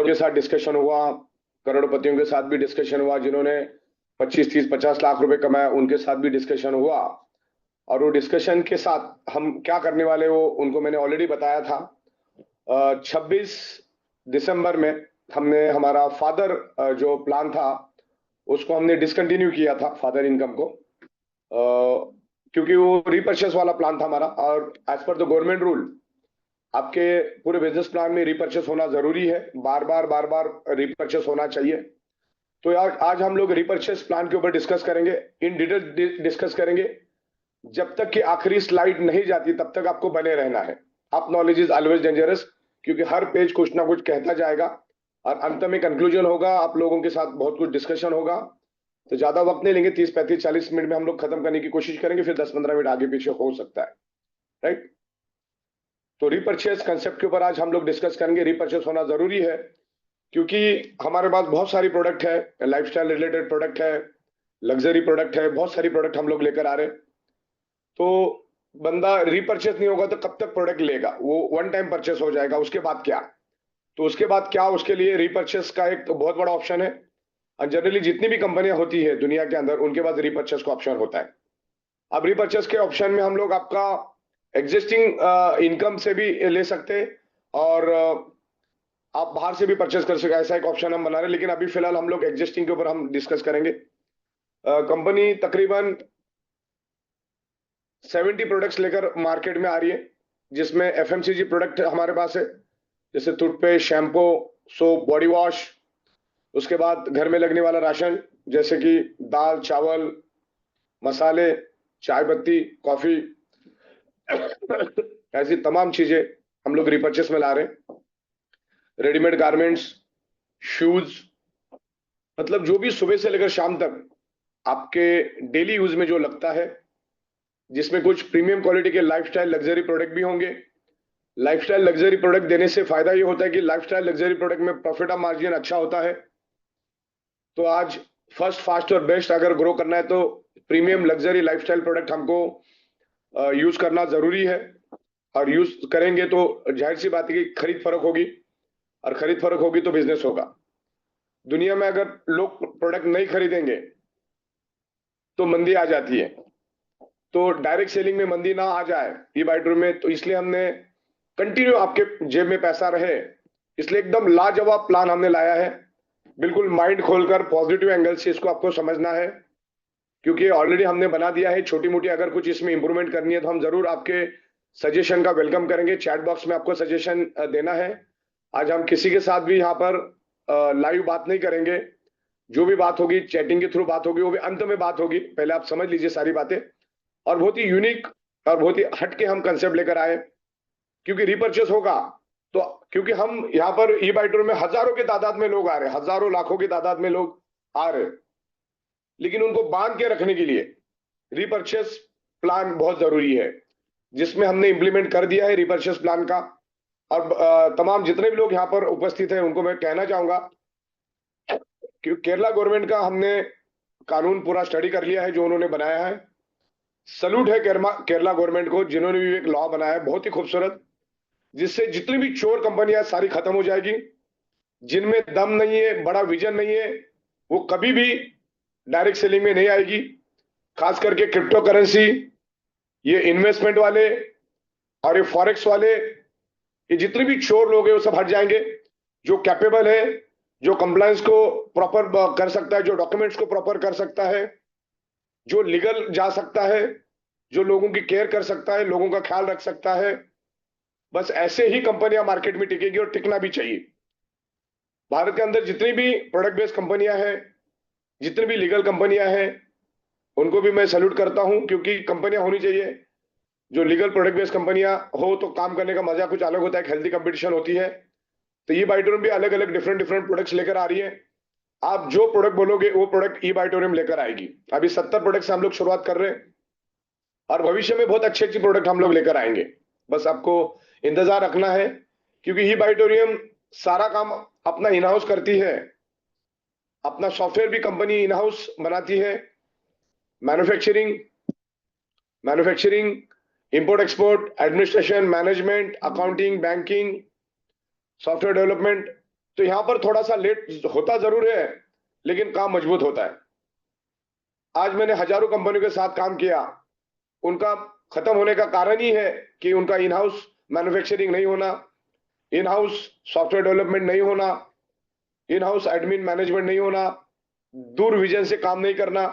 के साथ डिस्कशन हुआ, करोड़पतियों के साथ भी डिस्कशन हुआ, जिन्होंने 25, 30, 50 लाख रुपए कमाया उनके साथ भी डिस्कशन हुआ। और वो डिस्कशन के साथ हम क्या करने वाले वो उनको मैंने ऑलरेडी बताया था। 26 दिसंबर में हमने हमारा फादर जो प्लान था उसको हमने डिसकंटिन्यू किया था, फादर इनकम को, क्योंकि वो रिपर्चेस वाला प्लान था हमारा। और as per the government rule आपके पूरे बिजनेस प्लान में रिपर्चेस होना जरूरी है, बार बार रिपर्चेस होना चाहिए। तो यार आज हम लोग रिपर्चेस प्लान के ऊपर डिस्कस करेंगे, इन डिटेल डिस्कस करेंगे। जब तक कि आखिरी स्लाइड नहीं जाती तब तक आपको बने रहना है। आप नॉलेज इज ऑलवेज डेंजरस, क्योंकि हर पेज कुछ ना कुछ कहता जाएगा और अंत में कंक्लूजन होगा, आप लोगों के साथ बहुत कुछ डिस्कशन होगा। तो ज्यादा वक्त नहीं लेंगे, 30, 35, 40 मिनट में हम लोग खत्म करने की कोशिश करेंगे, फिर 10-15 मिनट आगे पीछे हो सकता है, राइट। तो रिपर्चेस कंसेप्ट के ऊपर आज हम लोग डिस्कस करेंगे। रिपर्चेस होना जरूरी है क्योंकि हमारे पास बहुत सारी प्रोडक्ट है, लाइफस्टाइल रिलेटेड प्रोडक्ट है, लग्जरी प्रोडक्ट है, बहुत सारी प्रोडक्ट हम लोग लेकर आ रहे हैं। तो बंदा रिपर्चेस नहीं होगा तो कब तक प्रोडक्ट लेगा, वो वन टाइम परचेस हो जाएगा, उसके बाद क्या। तो उसके बाद क्या, उसके लिए रिपर्चेस का एक तो बहुत बड़ा ऑप्शन है। और जनरली जितनी भी कंपनियां होती है दुनिया के अंदर उनके पास रिपर्चेस का ऑप्शन होता है। अब रिपर्चेस के ऑप्शन में हम लोग आपका एग्जिस्टिंग इनकम से भी ले सकते हैं और आप बाहर से भी परचेस कर सकते, ऐसा एक ऑप्शन हम बना रहे हैं। लेकिन अभी फिलहाल हम लोग एग्जिस्टिंग के ऊपर हम डिस्कस करेंगे। कंपनी तकरीबन 70 प्रोडक्ट्स लेकर मार्केट में आ रही है, जिसमें एफएमसीजी प्रोडक्ट हमारे पास है, जैसे toothpaste, shampoo, soap, body wash. उसके बाद घर में लगने वाला राशन, जैसे कि दाल, चावल, मसाले, चाय पत्ती, कॉफी, ऐसी तमाम चीजें हम लोग रिपर्चेस में ला रहे हैं। रेडीमेड गारमेंट्स, शूज, मतलब जो भी सुबह से लेकर शाम तक आपके डेली यूज में जो लगता है, जिसमें कुछ प्रीमियम क्वालिटी के लाइफस्टाइल लग्जरी प्रोडक्ट भी होंगे। लाइफस्टाइल लग्जरी प्रोडक्ट देने से फायदा ये होता है कि लाइफस्टाइल लग्जरी प्रोडक्ट में प्रॉफिट ऑफ मार्जिन अच्छा होता है। तो आज फर्स्ट, फास्ट और बेस्ट अगर ग्रो करना है तो प्रीमियम लग्जरी लाइफस्टाइल प्रोडक्ट हमको यूज करना जरूरी है। और यूज करेंगे तो जाहिर सी बात है कि खरीद फरोख्त होगी, और खरीद फरोख्त होगी तो बिजनेस होगा। दुनिया में अगर लोग प्रोडक्ट नहीं खरीदेंगे तो मंदी आ जाती है। तो डायरेक्ट सेलिंग में मंदी ना आ जाए ई बाई टूर में, तो इसलिए हमने कंटिन्यू आपके जेब में पैसा रहे, इसलिए एकदम लाजवाब प्लान हमने लाया है। बिल्कुल माइंड खोलकर पॉजिटिव एंगल से इसको आपको समझना है, क्योंकि ऑलरेडी हमने बना दिया है। छोटी मोटी अगर कुछ इसमें इंप्रूवमेंट करनी है तो हम जरूर आपके सजेशन का वेलकम करेंगे। चैट बॉक्स में आपको सजेशन देना है। आज हम किसी के साथ भी यहाँ पर लाइव बात नहीं करेंगे, जो भी बात होगी चैटिंग के थ्रू बात होगी, वो भी अंत में बात होगी। पहले आप समझ लीजिए सारी बातें। और बहुत ही यूनिक और बहुत ही हटके हम कंसेप्ट लेकर आए, क्योंकि रिपर्चेस होगा तो, क्योंकि हम यहाँ पर ई बाई टूर में हजारों की तादाद में लोग आ रहे हैं, हजारों लाखों की तादाद में लोग आ रहे हैं, लेकिन उनको बांध के रखने के लिए रिपर्चेस प्लान बहुत जरूरी है, जिसमें हमने इंप्लीमेंट कर दिया है रिपर्चेस प्लान का। और तमाम जितने भी लोग यहाँ पर उपस्थित हैं उनको मैं कहना चाहूंगा कि केरला गवर्नमेंट का हमने कानून पूरा स्टडी कर लिया है जो उन्होंने बनाया है। सल्यूट है केरला गवर्नमेंट को, जिन्होंने भी एक लॉ बनाया है बहुत ही खूबसूरत, जिससे जितनी भी चोर कंपनियां सारी खत्म हो जाएगी। जिनमें दम नहीं है, बड़ा विजन नहीं है, वो कभी भी डायरेक्ट सेलिंग में नहीं आएगी। खास करके क्रिप्टो करेंसी, ये इन्वेस्टमेंट वाले और ये फॉरेक्स वाले, ये जितने भी चोर लोग हैं वो सब हट जाएंगे। जो कैपेबल है, जो कंप्लायंस को प्रॉपर कर सकता है, जो डॉक्यूमेंट्स को प्रॉपर कर सकता है, जो लीगल जा सकता है, जो लोगों की केयर कर सकता है, लोगों का ख्याल रख सकता है, बस ऐसे ही कंपनियां मार्केट में टिकेगी और टिकना भी चाहिए। भारत के अंदर जितनी भी प्रोडक्ट बेस्ड कंपनियां हैं, जितनी भी लीगल कंपनियां हैं, उनको भी मैं सैल्यूट करता हूं, क्योंकि कंपनियां होनी चाहिए जो लीगल प्रोडक्ट बेस्ड कंपनियां हो, तो काम करने का मजा कुछ अलग होता है, एक हेल्दी कंपटीशन होती है। तो ई बाइटोरियम भी अलग अलग डिफरेंट डिफरेंट प्रोडक्ट्स लेकर आ रही है। आप जो प्रोडक्ट बोलोगे वो प्रोडक्ट ई बाइटोरियम लेकर आएगी। अभी 70 प्रोडक्ट से हम लोग शुरुआत कर रहे हैं और भविष्य में बहुत अच्छी अच्छी प्रोडक्ट हम लोग लेकर आएंगे। बस आपको इंतजार रखना है, क्योंकि ई बाइटोरियम सारा काम अपना इन हाउस करती है। अपना सॉफ्टवेयर भी कंपनी इन हाउस बनाती है। Manufacturing, import export, administration, management, accounting, banking, software development, तो यहां पर थोड़ा सा लेट होता जरूर है, लेकिन काम मजबूत होता है। आज मैंने हजारों कंपनियों के साथ काम किया, उनका खत्म होने का कारण ही है कि उनका इन हाउस मैन्युफैक्चरिंग नहीं होना, इन हाउस सॉफ्टवेयर डेवलपमेंट नहीं होना, इन हाउस एडमिन मैनेजमेंट नहीं होना, दूर विजन से काम नहीं करना।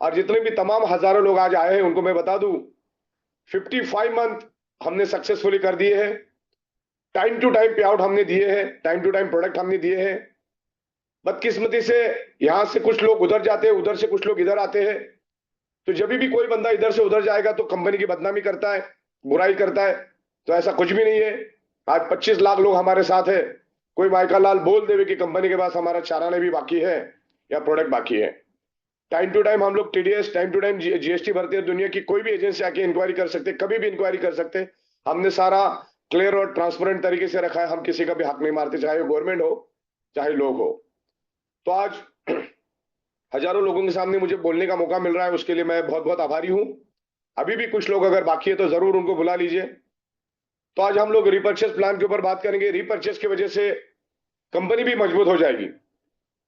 और जितने भी तमाम हजारों लोग आज आए हैं उनको मैं बता दूं, 55 मंथ हमने सक्सेसफुली कर दिए हैं। टाइम टू टाइम पे आउट हमने दिए हैं, टाइम टू टाइम प्रोडक्ट हमने दिए हैं। बदकिस्मती से यहां से कुछ लोग उधर जाते हैं, उधर से कुछ लोग इधर आते हैं। तो जब भी कोई बंदा इधर से उधर जाएगा तो कंपनी की बदनामी करता है, बुराई करता है। तो ऐसा कुछ भी नहीं है। आज 25 लाख लोग हमारे साथ है। कोई माइका लाल बोल देवे कि कंपनी के पास हमारा चाराने भी बाकी है या प्रोडक्ट बाकी है। टाइम टू टाइम हम लोग TDS, time to time GST भरते हैं। दुनिया की कोई भी एजेंसी आके इंक्वायरी कर सकते, कभी भी इंक्वायरी कर सकते। हमने सारा क्लियर और ट्रांसपेरेंट तरीके से रखा है। हम किसी का भी हक नहीं मारते, चाहे वो गवर्नमेंट हो चाहे लोग हो। तो आज हजारों लोगों के सामने मुझे बोलने का मौका मिल रहा है, उसके लिए मैं बहुत बहुत आभारी हूं। अभी भी कुछ लोग अगर बाकी है तो जरूर उनको बुला लीजिए। तो आज हम लोग रिपर्चेस प्लान के ऊपर बात करेंगे। रिपर्चेस की वजह से कंपनी भी मजबूत हो जाएगी,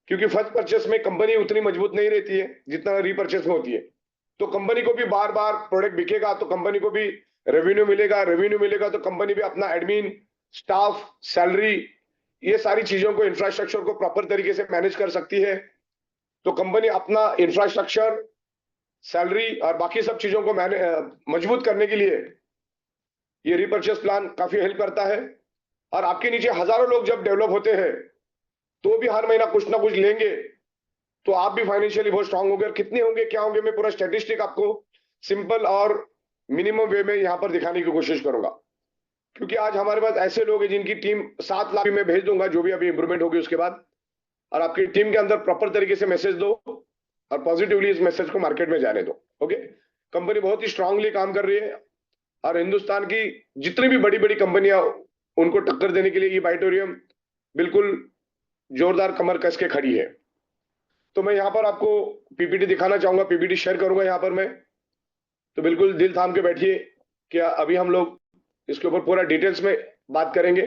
क्योंकि फर्स्ट परचेस में कंपनी उतनी मजबूत नहीं रहती है जितना रीपरचेस में होती है। तो कंपनी को भी बार बार प्रोडक्ट बिकेगा तो कंपनी को भी रेवेन्यू मिलेगा, रेवेन्यू मिलेगा तो कंपनी भी अपना एडमिन, स्टाफ, सैलरी, ये सारी चीजों को, इंफ्रास्ट्रक्चर को प्रॉपर तरीके से मैनेज कर सकती है। तो कंपनी अपना इंफ्रास्ट्रक्चर, सैलरी और बाकी सब चीजों को मजबूत करने के लिए ये रिपर्चेस प्लान काफी हेल्प करता है। और आपके नीचे हजारों लोग जब डेवलप होते हैं तो भी हर महीना कुछ ना कुछ लेंगे, तो आप भी फाइनेंशियली बहुत स्ट्रांग होंगे। और कितने होंगे, क्या होंगे, मैं पूरा स्टैटिस्टिक आपको सिंपल और मिनिमम वे में यहां पर दिखाने की कोशिश करूंगा। क्योंकि आज हमारे पास ऐसे लोग हैं जिनकी टीम 7 लाख में भेज दूंगा, जो भी अभी इंप्रूवमेंट होगी उसके बाद। और आपकी टीम के अंदर प्रॉपर तरीके से मैसेज दो और पॉजिटिवली इस मैसेज को मार्केट में जाने दो। ओके, कंपनी बहुत ही स्ट्रांगली काम कर रही है और हिंदुस्तान की जितनी भी बड़ी बड़ी कंपनियां, उनको टक्कर देने के लिए ये बाइटोरियम बिल्कुल जोरदार कमर कस के खड़ी है। तो मैं यहां पर आपको पीपीटी दिखाना चाहूंगा, पीपीटी शेयर करूंगा यहां पर मैं। तो बिल्कुल दिल थाम के बैठिए कि अभी हम लोग इसके ऊपर पूरा डिटेल्स में बात करेंगे।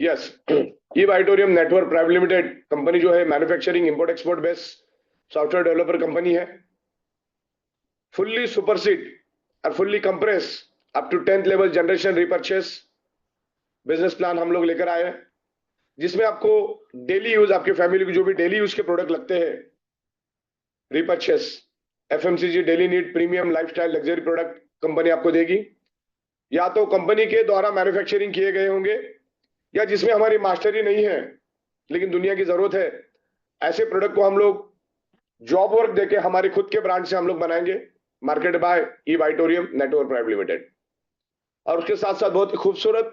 यस, ये auditorium network private limited company जो है, manufacturing import export based software developer company है। फुल्ली सुपरसीड और fully compress up to 10th level generation repurchase business plan हम लोग लेकर आए हैं, जिसमें आपको डेली यूज, आपके फैमिली को जो भी डेली यूज के प्रोडक्ट लगते हैं, repurchase, FMCG, daily need, premium, lifestyle, luxury product company आपको देगी। या तो कंपनी के द्वारा मैन्युफैक्चरिंग किए गए होंगे, या जिसमें हमारी मास्टरी नहीं है लेकिन दुनिया की जरूरत है, ऐसे प्रोडक्ट को हम लोग जॉब वर्क देके हमारे खुद के ब्रांड से हम लोग बनाएंगे, मार्केट बाय ई बाइटोरियम नेटवर्क प्राइवेट लिमिटेड। और उसके साथ साथ बहुत ही खूबसूरत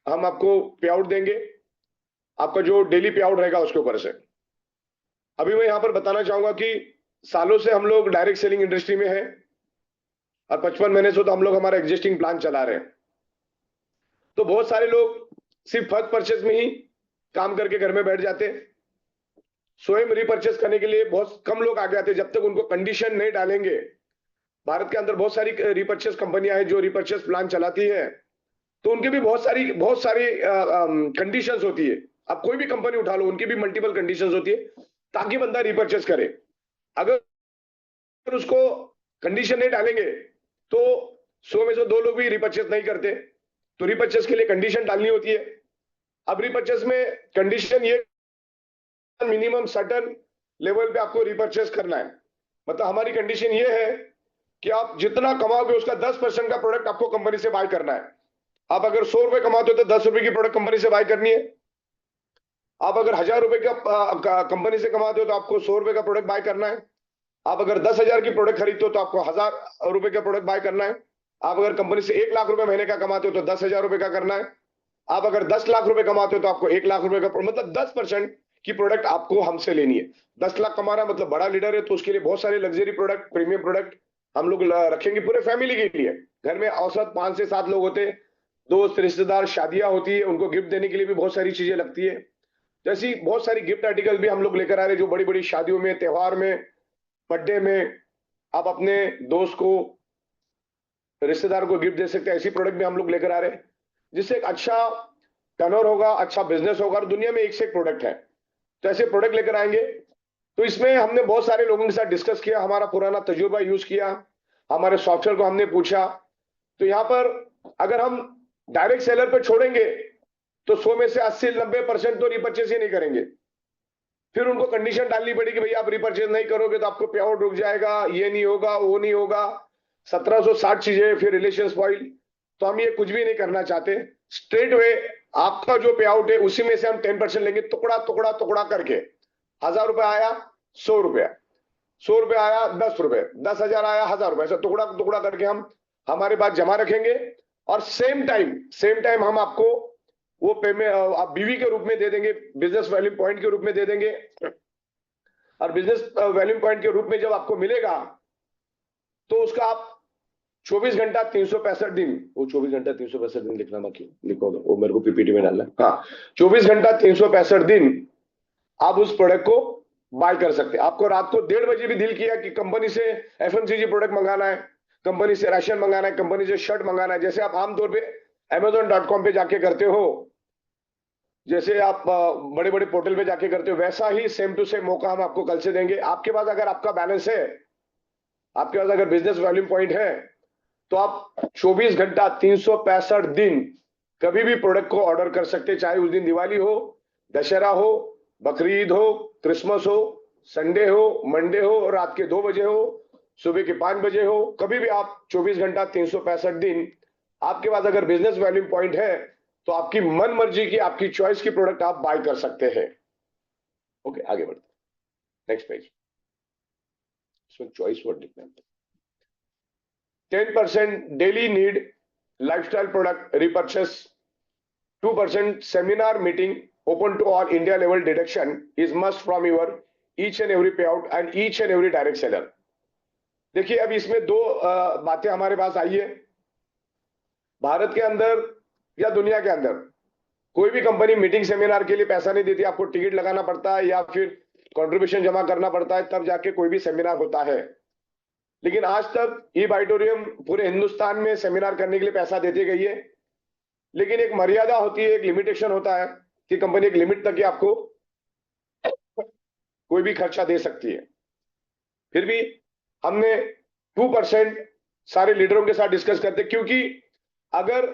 हम आपको पे आउट देंगे, आपका जो डेली पे आउट रहेगा उसके ऊपर से। अभी मैं यहां पर बताना चाहूंगा कि सालों से हम लोग डायरेक्ट सेलिंग इंडस्ट्री में है और 55 महीने से तो हम लोग हमारा एग्जिस्टिंग प्लान चला रहे हैं। तो बहुत सारे लोग सिर्फ फर्स्ट परचेज में ही काम करके घर में बैठ जाते, स्वयं रिपर्चेस करने के लिए बहुत कम लोग आगे आते जब तक उनको कंडीशन नहीं डालेंगे। भारत के अंदर बहुत सारी रिपर्चेस कंपनियां हैं जो रिपर्चेस प्लान चलाती है, तो उनके भी बहुत सारी कंडीशंस होती है। अब कोई भी कंपनी उठा लो, उनकी भी मल्टीपल कंडीशंस होती है ताकि बंदा रिपर्चेस करे। अगर उसको कंडीशन नहीं डालेंगे तो 100 में से 2 लोग भी रिपर्चेस नहीं करते। तो रिपर्चेस के लिए कंडीशन डालनी होती है। अब रिपर्चेस में कंडीशन ये, मिनिमम सर्टेन लेवल पे आपको रिपर्चेस करना है। मतलब हमारी कंडीशन ये है कि आप जितना कमाओगे उसका 10% का प्रोडक्ट आपको कंपनी से बाय करना है। आप अगर 100 रुपए कमाते हो तो 10 रुपए की प्रोडक्ट कंपनी से बाय करनी है। आप अगर 1000 रुपए का कंपनी से कमाते हो तो आपको 100 रुपए का प्रोडक्ट बाय करना है। आप अगर 10,000 की प्रोडक्ट खरीदते हो तो आपको 1000 रुपए का प्रोडक्ट बाय करना है। आप अगर कंपनी से 1 लाख रुपए महीने का कमाते हो तो 10,000 रुपए का करना है। आप अगर 10 लाख रुपए कमाते हो तो आपको 1 लाख रुपए का, मतलब 10% की प्रोडक्ट आपको हमसे लेनी है। 10 लाख कमा रहा है मतलब बड़ा लीडर है, तो उसके लिए बहुत सारे लग्जरी प्रोडक्ट, प्रीमियम प्रोडक्ट हम लोग रखेंगे पूरे फैमिली के लिए। घर में औसत 5 से 7 लोग होते हैं, दोस्त रिश्तेदार, शादियां होती है, उनको गिफ्ट देने के लिए भी बहुत सारी चीजें लगती है। जैसी बहुत सारी गिफ्ट आर्टिकल भी हम लोग लेकर आ रहे हैं, जो बड़ी बड़ी शादियों में, त्योहार में, बर्थडे में आप अपने दोस्त को, रिश्तेदार को गिफ्ट दे सकते हैं। ऐसी प्रोडक्ट भी हम लोग लेकर आ रहे हैं जिससे एक अच्छा टर्नओवर होगा, अच्छा बिजनेस होगा और दुनिया में एक से एक प्रोडक्ट है, तो ऐसे प्रोडक्ट लेकर आएंगे। तो इसमें हमने बहुत सारे लोगों के साथ डिस्कस किया, हमारा पुराना तजुर्बा यूज किया, हमारे सॉफ्टवेयर को हमने पूछा। तो यहाँ पर अगर हम डायरेक्ट सेलर पे छोड़ेंगे तो 100 में से 80-90% तो रिपर्चेस ही नहीं करेंगे। फिर उनको कंडीशन डालनी पड़ेगी, भाई आप रिपर्चेस नहीं करोगे तो आपको पे आउट रुक जाएगा, ये नहीं होगा, वो नहीं होगा, 1760 चीजें, फिर रिलेशन स्पॉइल। तो हम ये कुछ भी नहीं करना चाहते। स्ट्रेट वे आपका जो पे आउट है उसी में से हम 10% लेंगे, टुकड़ा टुकड़ा टुकड़ा करके। 1000 रुपए आया 100 रुपया, 100 रुपये आया 10 रुपए, 10,000 आया 1000 रुपए, ऐसा टुकड़ा टुकड़ा करके हम हमारे पास जमा रखेंगे। और सेम टाइम हम आपको वो पेमेंट आप बीवी के रूप में दे देंगे, बिजनेस वैल्यू पॉइंट के रूप में दे देंगे। और बिजनेस वैल्यू पॉइंट के रूप में जब आपको मिलेगा तो उसका आप 24 घंटा 365 दिन, वो 24 घंटा 365 दिन लिखना बाकी लिखो, वो मेरे को पीपीटी में डालना। हाँ, 24 घंटा 365 दिन आप उस प्रोडक्ट को बाय कर सकते हैं। आपको रात को 1:30 बजे भी दिल किया कि कंपनी से एफएमसीजी प्रोडक्ट मंगाना है, कंपनी से राशन मंगाना है, कंपनी से शर्ट मंगाना है, जैसे आप आमतौर पे amazon.com पे जाके करते हो, जैसे आप बड़े बड़े पोर्टल पे जाके करते हो, वैसा ही सेम टू सेम मौका हम आपको कल से देंगे। आपके पास अगर आपका बैलेंस है, आपके पास अगर बिजनेस वॉल्यूम पॉइंट है, तो आप 24 घंटा 365 दिन कभी भी प्रोडक्ट को ऑर्डर कर सकते हैं, चाहे उस दिन दिवाली हो, दशहरा हो, बकरी ईद हो, क्रिसमस हो, संडे हो, मंडे हो, रात के 2 बजे हो, सुबह के 5 बजे हो, कभी भी आप 24 घंटा 365 दिन आपके पास अगर बिजनेस वैल्यू पॉइंट है तो आपकी मन मर्जी की, आपकी चॉइस की प्रोडक्ट आप बाय कर सकते हैं। ओके, आगे बढ़ते, नेक्स्ट पेज। इसमें चॉइस वर्ड लिखना है। 10% daily need lifestyle product repurchase, 2% seminar meeting open to all India level deduction is must from your each and every payout and each and every direct seller। देखिए अब इसमें दो बातें हमारे पास आई है। भारत के अंदर या दुनिया के अंदर कोई भी कंपनी मीटिंग सेमिनार के लिए पैसा नहीं देती, आपको टिकट लगाना पड़ता है या फिर कंट्रीब्यूशन जमा करना पड़ता है, तब जाके कोई भी सेमिनार होता है। लेकिन आज तक ई-बाइटोरियम पूरे हिंदुस्तान में सेमिनार करने के लिए पैसा देती गई है, लेकिन एक मर्यादा होती है, एक लिमिटेशन होता है कि कंपनी एक लिमिट तक ही आपको कोई भी खर्चा दे सकती है। फिर भी हमने 2% सारे लीडरों के साथ डिस्कस करते, क्योंकि अगर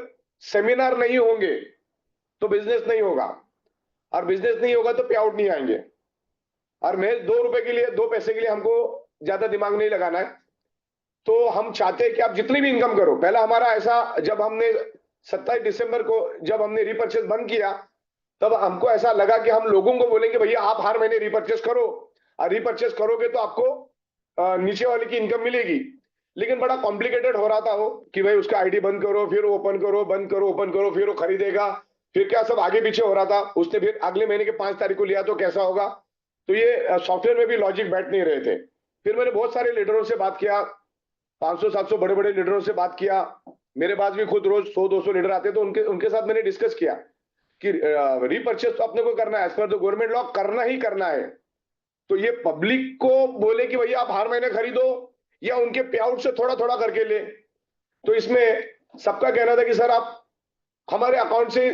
सेमिनार नहीं होंगे तो बिजनेस नहीं होगा, और बिजनेस नहीं होगा तो पे आउट नहीं आएंगे। और मैं 2 रुपए के लिए, 2 पैसे के लिए हमको ज्यादा दिमाग नहीं लगाना है। तो हम चाहते हैं कि आप जितनी भी इनकम करो, पहला हमारा ऐसा, जब हमने 27 दिसंबर को जब हमने रिपर्चेस बंद किया, तब हमको ऐसा लगा कि हम लोगों को बोलेंगे भैया आप हर महीने रिपर्चेस करो, और रिपर्चेस करोगे तो आपको नीचे वाले की इनकम मिलेगी। लेकिन बड़ा कॉम्प्लिकेटेड हो रहा था वो, कि भाई उसका आईडी बंद करो, फिर ओपन करो, बंद करो, ओपन करो, फिर वो खरीदेगा, फिर क्या सब आगे पीछे हो रहा था। उसने फिर अगले महीने के 5 तारीख को लिया तो कैसा होगा। तो ये सॉफ्टवेयर में भी लॉजिक बैठ नहीं रहे थे। फिर मैंने बहुत सारे लीडरों से बात किया, 500-700 बड़े बड़े लीडरों से बात किया, मेरे पास भी खुद रोज 100-200 लीडर आते, तो उनके साथ मैंने डिस्कस किया कि रिपर्चेस तो अपने को करना है, as per the government law करना ही करना है। तो ये पब्लिक को बोले कि भैया आप हर महीने खरीदो या उनके पे आउट से थोड़ा थोड़ा करके ले, तो इसमें सबका कहना था कि सर आप हमारे अकाउंट से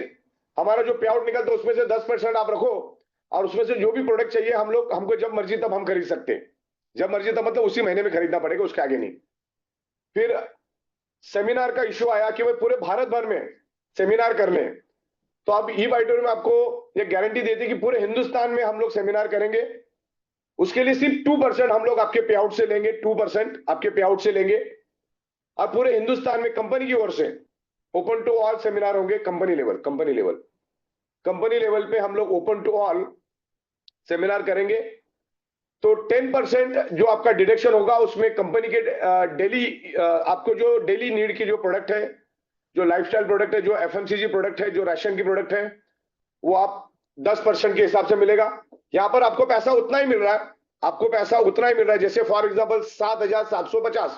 हमारा जो पे आउट निकलता है उसमें से 10% आप रखो, और उसमें से जो भी प्रोडक्ट चाहिए हमको जब मर्जी तब हम खरीद सकते हैं। जब मर्जी तब मतलब उसी महीने में खरीदना पड़ेगा, उसके आगे नहीं। फिर सेमिनार का इश्यू आया कि भाई पूरे भारत भर में सेमिनार कर लें, तो अब ई-बाइटोरियम में आपको ये गारंटी देती कि पूरे हिंदुस्तान में हम लोग सेमिनार करेंगे। उसके लिए सिर्फ 2% हम लोग आपके पे आउट से लेंगे, 2% आपके पे आउट से लेंगे, और पूरे हिंदुस्तान में कंपनी की ओर से ओपन टू ऑल सेमिनार होंगे। कंपनी लेवल पे हम लोग ओपन टू ऑल सेमिनार करेंगे। तो 10% जो आपका डिडक्शन होगा उसमें कंपनी के डेली आपको जो डेली नीड की जो प्रोडक्ट है, जो लाइफस्टाइल प्रोडक्ट है, जो एफएमसीजी प्रोडक्ट है, जो राशन की प्रोडक्ट है, वो आप 10% के हिसाब से मिलेगा। यहां पर आपको पैसा उतना ही मिल रहा है, आपको पैसा उतना ही मिल रहा है। जैसे फॉर एग्जांपल 7,750,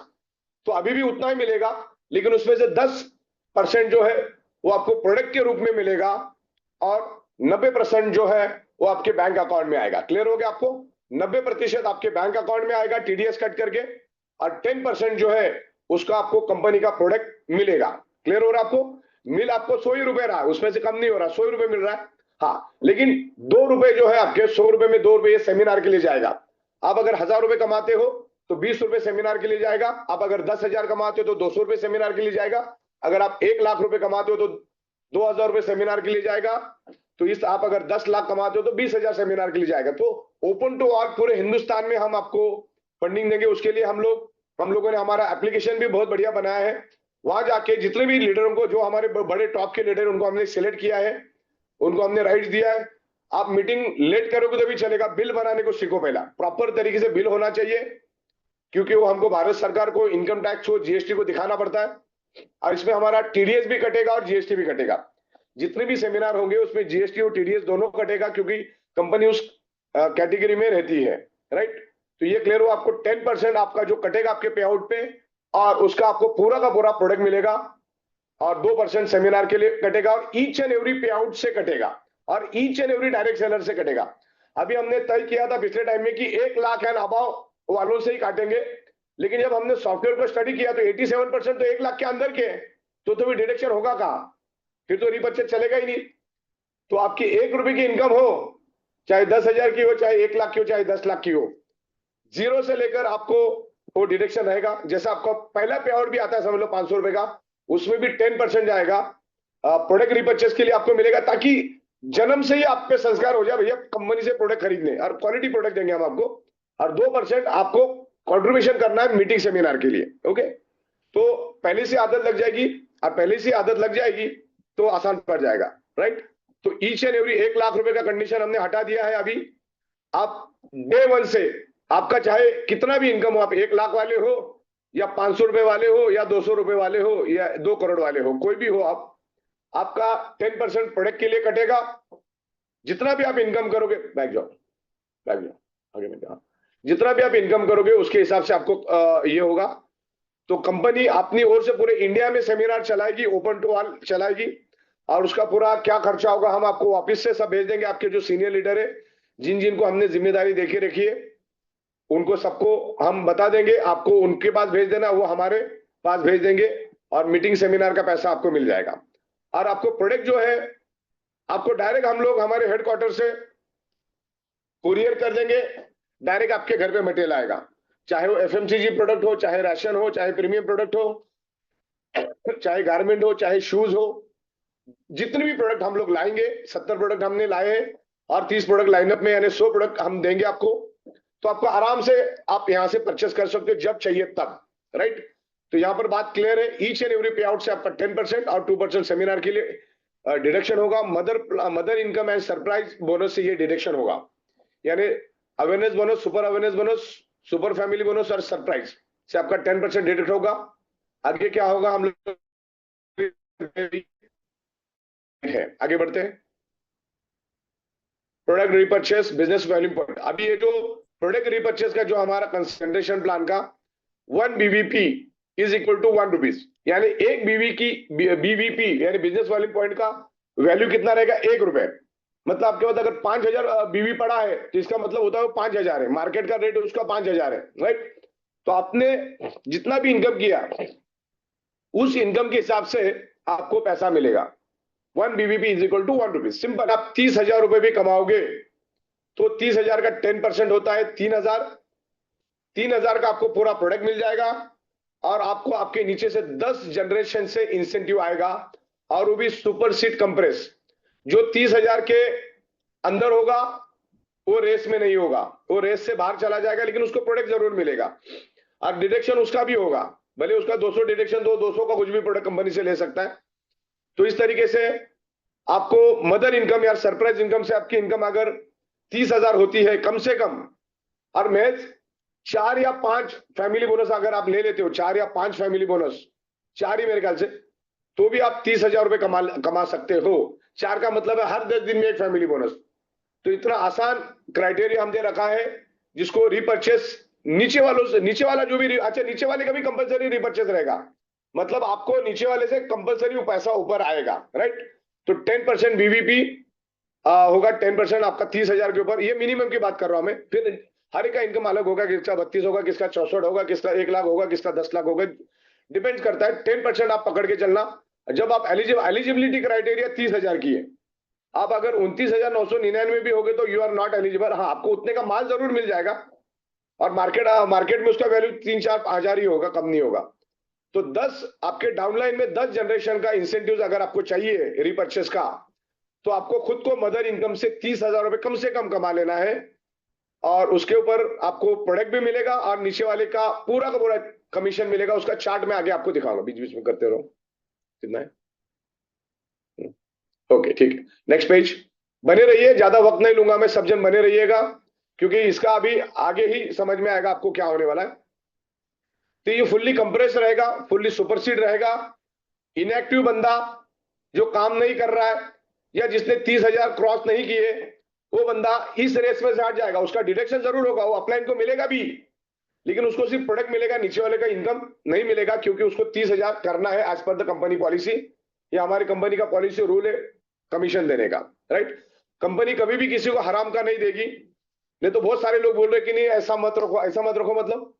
तो अभी भी उतना ही मिलेगा, लेकिन उसमें से 10% जो है वो आपको प्रोडक्ट के रूप में मिलेगा, और 90% जो है वो आपके बैंक अकाउंट में आएगा। क्लियर हो गया आपको? 90% आपके बैंक अकाउंट में आएगा टीडीएस कट करके, और 10% जो है उसका आपको कंपनी का प्रोडक्ट मिलेगा। क्लियर हो रहा है आपको? मिल आपको 100 ही रुपए रहा है, उसमें से कम नहीं हो रहा, 100 रुपए मिल रहा है। हाँ, लेकिन 2 रुपए जो है आपके 100 रुपए में 2 रुपए सेमिनार के लिए जाएगा। आप अगर 1000 रुपए कमाते हो तो 20 रुपए सेमिनार के लिए जाएगा। आप अगर 10,000 कमाते हो तो 200 रुपए सेमिनार के लिए जाएगा। अगर आप 1 लाख रुपए कमाते हो तो 2000 रुपए सेमिनार के लिए जाएगा। तो इस आप अगर 10 लाख कमाते हो तो 20,000 सेमिनार के लिए जाएगा। तो ओपन टू ऑल पूरे हिंदुस्तान में हम आपको फंडिंग देंगे। उसके लिए हम लोगों ने हमारा एप्लीकेशन भी बहुत बढ़िया बनाया है। वहां जाके जितने भी लीडरों को, जो हमारे बड़े टॉप के लीडर, उनको हमने सिलेक्ट किया है, उनको हमने राइट्स दिया है। आप मीटिंग लेट करोगे तो भी चलेगा, बिल बनाने को सीखो। पहला प्रॉपर तरीके से बिल होना चाहिए, क्योंकि वो हमको भारत सरकार को इनकम टैक्स को, जीएसटी को दिखाना पड़ता है। और इसमें हमारा टीडीएस भी कटेगा और जीएसटी भी कटेगा। जितने भी सेमिनार होंगे उसमें जीएसटी और टीडीएस दोनों कटेगा, क्योंकि कंपनी उस कैटेगरी में रहती है, राइट। तो ये क्लियर हो, आपको 10% आपका जो कटेगा आपके पे आउट पे, और उसका आपको पूरा का पूरा प्रोडक्ट मिलेगा, और 2% सेमिनार के लिए कटेगा, और each and every pay out से कटेगा, और each and every direct seller से कटेगा। अभी हमने तय किया था पिछले टाइम में कि 1 लाख एंड अबाव वालों से ही काटेंगे, लेकिन जब हमने सॉफ्टवेयर को स्टडी किया तो 87% तो 1 लाख के अंदर के हैं। तो भी डिडक्शन होगा कहां, फिर तो रीपर्चेज चलेगा ही नहीं। तो आपकी 1 रुपए की इनकम हो, चाहे 10,000 की हो, चाहे 1 लाख की हो, चाहे 10 लाख की हो, जीरो से लेकर आपको वो डिडक्शन रहेगा। जैसा आपका पहला पे आउट भी आता है, समझ लो 500 रुपए का, उसमें भी 10% जाएगा प्रोडक्ट रीपर्चेज के लिए आपको मिलेगा, ताकि जन्म से ही आप पे संस्कार हो जाए, भैया कंपनी से प्रोडक्ट खरीदने, और क्वालिटी प्रोडक्ट देंगे हम आपको। और 2% आपको कंट्रीब्यूशन करना है मीटिंग सेमिनार के लिए। ओके, तो पहले से आदत लग जाएगी, और पहले से आदत लग जाएगी तो आसान पड़ जाएगा, राइट। तो ईच एंड एवरी 1 लाख रुपए का कंडीशन हमने हटा दिया है अभी। आप डे 1 से आपका चाहे कितना भी इनकम हो, आप 1 लाख वाले हो, या 500 रुपए वाले हो, या 200 रुपए वाले हो, या 2 करोड़ वाले हो, कोई भी हो आप, आपका 10% प्रोडक्ट के लिए कटेगा। जितना भी आप इनकम करोगे, बैक जाओ आगे में जाओ, जितना भी आप इनकम करोगे उसके हिसाब से आपको ये होगा। तो कंपनी अपनी ओर से पूरे इंडिया में सेमिनार चलाएगी, ओपन टू ऑल चलाएगी, और उसका पूरा क्या खर्चा होगा हम आपको वापस से सब भेज देंगे। आपके जो सीनियर लीडर है, जिन जिनको हमने जिम्मेदारी देके रखी है, उनको सबको हम बता देंगे। आपको उनके पास भेज देना, वो हमारे पास भेज देंगे, और मीटिंग सेमिनार का पैसा आपको मिल जाएगा। और आपको प्रोडक्ट जो है आपको डायरेक्ट हम लोग हमारे हेडक्वार्टर से कुरियर कर देंगे, डायरेक्ट आपके घर पे मटेरियल आएगा। चाहे वो एफएमसीजी प्रोडक्ट हो, चाहे राशन हो, चाहे प्रीमियम प्रोडक्ट हो, चाहे गारमेंट हो, चाहे शूज हो, जितने भी प्रोडक्ट हम लोग लाएंगे, 70 प्रोडक्ट हमने लाए हैं, और 30 प्रोडक्ट लाइनअप में, यानी 100 प्रोडक्ट हम देंगे आपको। तो आपको आराम से आप यहां से परचेस कर सकते हो जब चाहिए तब, राइट। तो यहां पर बात क्लियर है, each and every pay out से आपका 10% और 2% सेमिनार के लिए डिडक्शन होगा। Mother income and surprise bonus से ये डिडक्शन होगा, यानी awareness bonus, super awareness bonus, super family bonus और सरप्राइज से आपका 10% डिडक्ट होगा। आगे क्या होगा हम लोग है, आगे बढ़ते हैं। Product repurchase business value point. अभी ये जो प्रोडक्ट रीपर्चेस का जो हमारा कंसंट्रेशन प्लान का 1 BVP is equal to 1 rupees, यानी एक बीवीपी यानी बिजनेस वैल्यू पॉइंट का वैल्यू कितना रहेगा, 1 रुपए। मतलब आपके पास अगर 5000 बीवी पड़ा है तो इसका मतलब होता है 5000 है, मार्केट का रेट उसका 5000 है, राइट। तो आपने जितना भी इनकम किया उस इनकम के हिसाब से आपको पैसा मिलेगा। 1 BVP is equal to 1 rupees. Simple. आप 30,000 रुपए भी कमाओगे तो 30,000 का 10% होता है 3,000। 3,000 का आपको पूरा प्रोडक्ट मिल जाएगा, और आपको आपके नीचे से 10 जनरेशन से इंसेंटिव आएगा, और वो भी सुपर सीट कंप्रेस। जो 30,000 के अंदर होगा वो रेस में नहीं होगा, वो रेस से बाहर चला जाएगा, लेकिन उसको प्रोडक्ट जरूर मिलेगा। और डिडक्शन उसका भी होगा, भले उसका 200 डिडक्शन दो, 200 का कुछ भी प्रोडक्ट कंपनी से ले सकता है। तो इस तरीके से आपको मदर इनकम या सरप्राइज इनकम से आपकी इनकम अगर 30,000 होती है कम से कम, और मैं 4 या 5 फैमिली बोनस अगर आप ले लेते हो, 4 या 5 फैमिली बोनस, 4 ही मेरे ख्याल से, तो भी आप 30,000 रुपए कमा सकते हो। 4 का मतलब है हर 10 दिन में एक फैमिली बोनस। तो इतना आसान क्राइटेरिया हमने रखा है, जिसको रीपर्चेस नीचे वालों से, नीचे वाला जो भी, अच्छा नीचे वाले का भी कंपलसरी रीपर्चेस रहेगा, मतलब आपको नीचे वाले से कंपलसरी पैसा ऊपर आएगा, राइट। तो 10% बीवीपी होगा, 10% आपका 30,000 के ऊपर। ये मिनिमम की बात कर रहा हूं मैं, फिर हर एक का इनकम अलग होगा, किसका 32 होगा, किसका 64 होगा, किसका 1 लाख होगा, किसका 10 लाख होगा, डिपेंड करता है। 10% आप पकड़ के चलना, जब आप एलिजिबिलिटी क्राइटेरिया 30,000 की है, आप अगर 29,999 भी होगे तो यू आर नॉट एलिजिबल। हाँ, आपको उतने का माल जरूर मिल जाएगा और मार्केट में उसका वैल्यू 3-4 हजार ही होगा, कम नहीं होगा। तो 10 आपके डाउनलाइन में 10 जनरेशन का इंसेंटिव अगर आपको चाहिए रिपर्चेस का, तो आपको खुद को मदर इनकम से 30,000 रुपए कम से कम कमा लेना है और उसके ऊपर आपको प्रोडक्ट भी मिलेगा और नीचे वाले का पूरा कमीशन मिलेगा। उसका चार्ट में आगे आपको दिखाऊंगा, बीच बीच में करते रहो। कितना है? ओके, ठीक है। नेक्स्ट पेज, बने रहिए, ज्यादा वक्त नहीं लूंगा मैं, सब जन बने रहिएगा क्योंकि इसका अभी आगे ही समझ में आएगा आपको क्या होने वाला है। तो ये फुल्ली कंप्रेस रहेगा, फुल्ली सुपरसीड रहेगा। इनएक्टिव बंदा जो काम नहीं कर रहा है या जिसने 30,000 क्रॉस नहीं किए, वो बंदा इस रेस में से हट जाएगा। उसका डिडक्शन जरूर होगा, वो अपलाइन को मिलेगा भी, लेकिन उसको सिर्फ प्रोडक्ट मिलेगा, नीचे वाले का इनकम नहीं मिलेगा क्योंकि उसको 30,000 करना है as per the company policy. या हमारी कंपनी का पॉलिसी रूल है कमीशन देने का, राइट। कंपनी कभी भी किसी को हराम का नहीं देगी। नहीं तो बहुत सारे लोग बोल रहे कि नहीं ऐसा मत रखो, ऐसा मत रखो, मतलब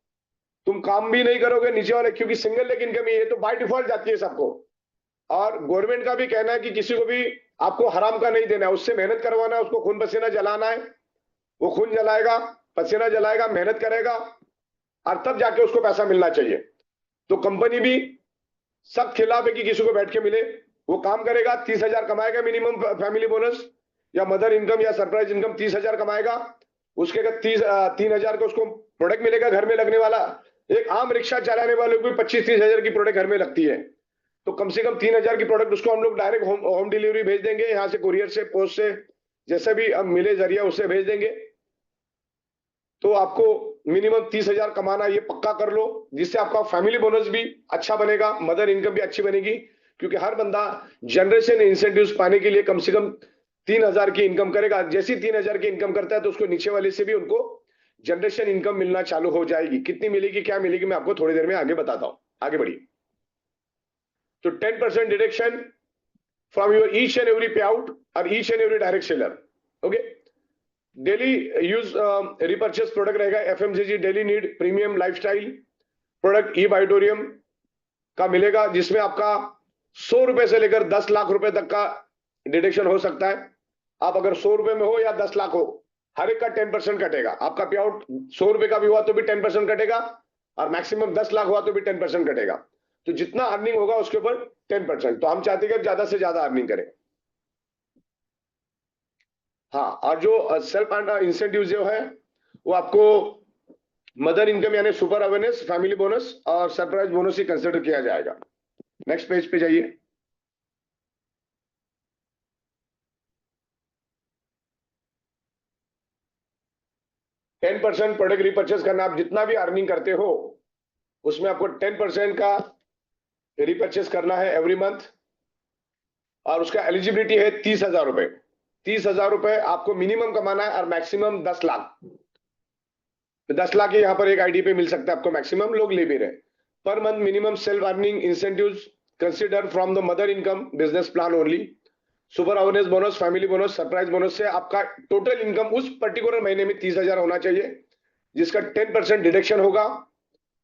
तुम काम भी नहीं करोगे नीचे वाले, क्योंकि सिंगल लेग इनकम ये तो बाय डिफॉल्ट जाती है सबको। और गवर्नमेंट का भी कहना है कि किसी को भी आपको हराम का नहीं देना है, उससे मेहनत करवाना है, उसको खून पसीना जलाना है, वो खून जलाएगा, पसीना जलाएगा, मेहनत करेगा और तब जाके उसको पैसा मिलना चाहिए। तो कंपनी भी सब खिलाफ है कि किसी को बैठ के मिले। वो काम करेगा, 30,000 कमाएगा मिनिमम फैमिली बोनस या मदर इनकम या सरप्राइज इनकम 30,000 कमाएगा। उसके 3,000 का उसको प्रोडक्ट मिलेगा घर में लगने वाला। एक आम रिक्शा चलाने वाले को भी 25-30 हजार की प्रोडक्ट घर में लगती है, तो कम से कम 3,000 की प्रोडक्ट उसको हम लोग डायरेक्ट होम डिलीवरी भेज देंगे, यहाँ से कुरियर से, पोस्ट से, जैसे भी अब मिले जरिया उससे भेज देंगे। तो आपको मिनिमम 30,000 कमाना ये पक्का कर लो, जिससे आपका फैमिली बोनस भी अच्छा बनेगा, मदर इनकम भी अच्छी बनेगी। क्योंकि हर बंदा जनरेशन इंसेंटिव्स पाने के लिए कम से कम 3,000 की इनकम करेगा। जैसी 3,000 की इनकम करता है तो उसको नीचे वाले से भी उनको जनरेशन इनकम मिलना चालू हो जाएगी। कितनी मिलेगी, क्या मिलेगी, मैं आपको थोड़ी देर में आगे बताता हूं। आगे बढ़िए। तो 10% deduction from your each and every pay out और each and every direct seller. Okay, daily use repurchase product रहेगा FMCG daily need premium lifestyle product ई बाइटोरियम का मिलेगा, जिसमें आपका 100 रुपए से लेकर 10 लाख रुपए तक का डिडक्शन हो सकता है। आप अगर 100 रुपए में हो या 10 लाख हो, हर एक का 10% कटेगा। आपका पे आउट 100 रुपए का भी हुआ तो भी 10% कटेगा और मैक्सिमम 10 लाख हुआ तो भी 10% कटेगा। तो जितना अर्निंग होगा उसके ऊपर 10%। तो हम चाहते हैं कि ज्यादा से ज्यादा अर्निंग करें। हाँ, और जो सेल्फ इंसेंटिव जो है वो आपको मदर इनकम यानी सुपर अवेयरनेस, फैमिली बोनस और सरप्राइज बोनस ही कंसिडर किया जाएगा। नेक्स्ट पेज पे जाइए। टेन परसेंट प्रोडक्ट रिपर्चेस करना, आप जितना भी अर्निंग करते हो उसमें आपको 10% का रिपर्चेस करना है एवरी मंथ। और उसका एलिजिबिलिटी है 30,000 रुपए। 30,000 रुपए आपको मिनिमम कमाना है और मैक्सिमम 10 लाख। तो 10 लाख ही यहाँ पर एक आईडी पे मिल सकता है आपको, मैक्सिमम लोग ले भी रहे। Per month minimum self earning incentives consider from the mother income business plan only. Super awareness bonus, family bonus, surprise bonus से आपका टोटल इनकम उस पर्टिकुलर महीने में 30,000 होना चाहिए, जिसका 10% डिडक्शन होगा